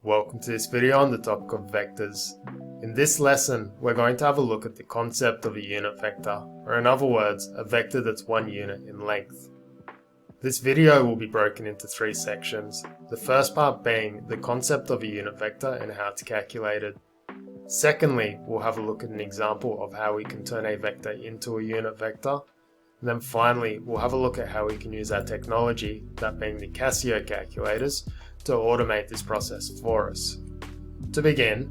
Welcome to this video on the topic of vectors. In this lesson, we're going to have a look at the concept of a unit vector, or in other words, a vector that's one unit in length. This video will be broken into three sections, the first part being the concept of a unit vector and how to calculate it. Secondly, we'll have a look at an example of how we can turn a vector into a unit vector. And then finally, we'll have a look at how we can use our technology, that being the Casio calculators, to automate this process for us. To begin,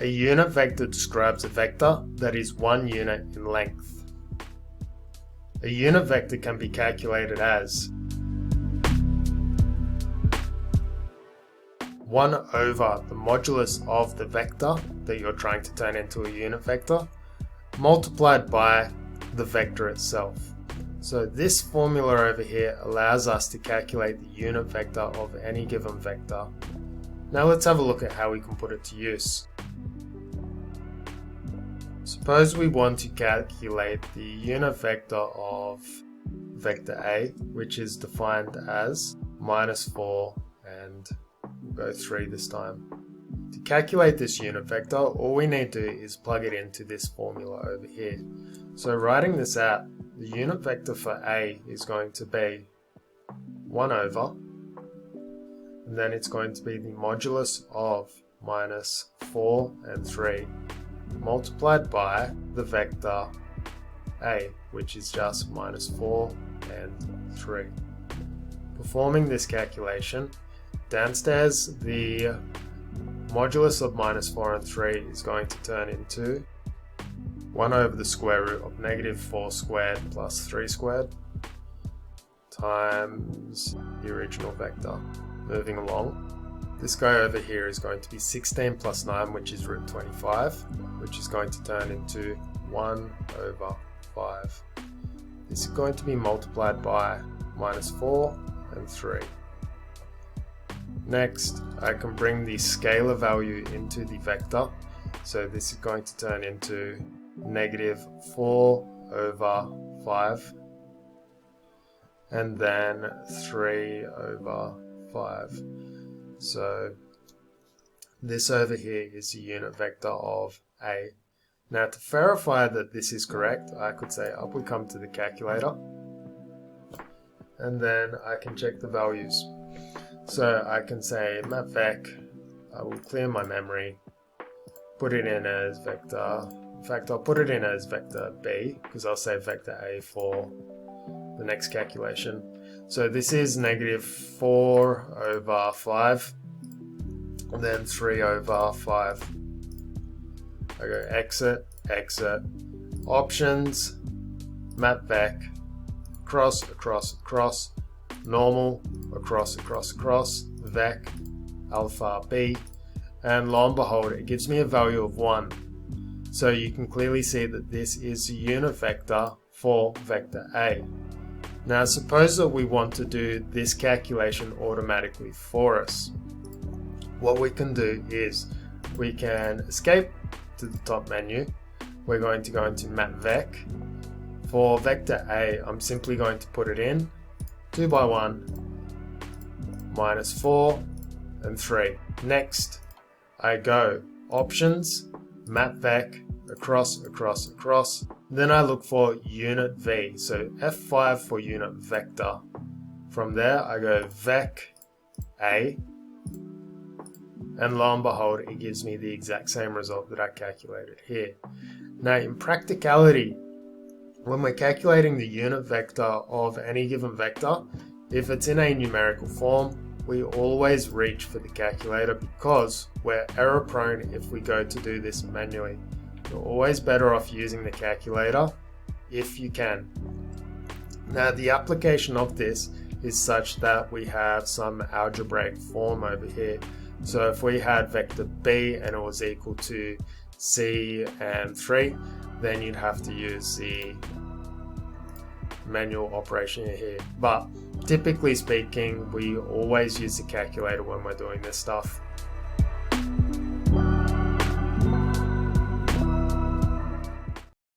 a unit vector describes a vector that is one unit in length. A unit vector can be calculated as 1 over the modulus of the vector that you're trying to turn into a unit vector, multiplied by the vector itself. So this formula over here allows us to calculate the unit vector of any given vector. Now let's have a look at how we can put it to use. Suppose we want to calculate the unit vector of vector A, which is defined as -4 and we'll go 3 this time. To calculate this unit vector, all we need to do is plug it into this formula over here. So writing this out, the unit vector for A is going to be 1 over, and then it's going to be the modulus of -4 and 3 multiplied by the vector A, which is just -4 and 3. Performing this calculation, downstairs the modulus of -4 and 3 is going to turn into 1 over the square root of -4 squared plus 3 squared times the original vector. Moving along, this guy over here is going to be 16 plus 9, which is root 25, which is going to turn into 1 over 5. This is going to be multiplied by -4 and 3. Next, I can bring the scalar value into the vector, so this is going to turn into -4 over 5 and then 3 over 5. So this over here is the unit vector of A. Now to verify that this is correct, I could say up we come to the calculator and then I can check the values. So I can say matvec, I will clear my memory, put it in as vector, in fact I'll put it in as vector B because I'll say vector A for the next calculation. So this is -4 over 5 and then 3 over 5. I go exit, exit, options, matvec, across, normal, across, vec, alpha, b, and lo and behold, it gives me a value of 1. So you can clearly see that this is a unit vector for vector A. Now suppose that we want to do this calculation automatically for us. What we can do is we can escape to the top menu. We're going to go into matvec. For vector A, I'm simply going to put it in 2 by 1, -4 and 3. Next, I go options, matvec, across. Then I look for unit V, so F5 for unit vector. From there, I go vec A, and lo and behold, it gives me the exact same result that I calculated here. Now, in practicality, when we're calculating the unit vector of any given vector, if it's in a numerical form, we always reach for the calculator because we're error prone if we go to do this manually. You're always better off using the calculator if you can. Now the application of this is such that we have some algebraic form over here. So if we had vector B and it was equal to C and 3, then you'd have to use the manual operation here. But typically speaking, we always use the calculator when we're doing this stuff.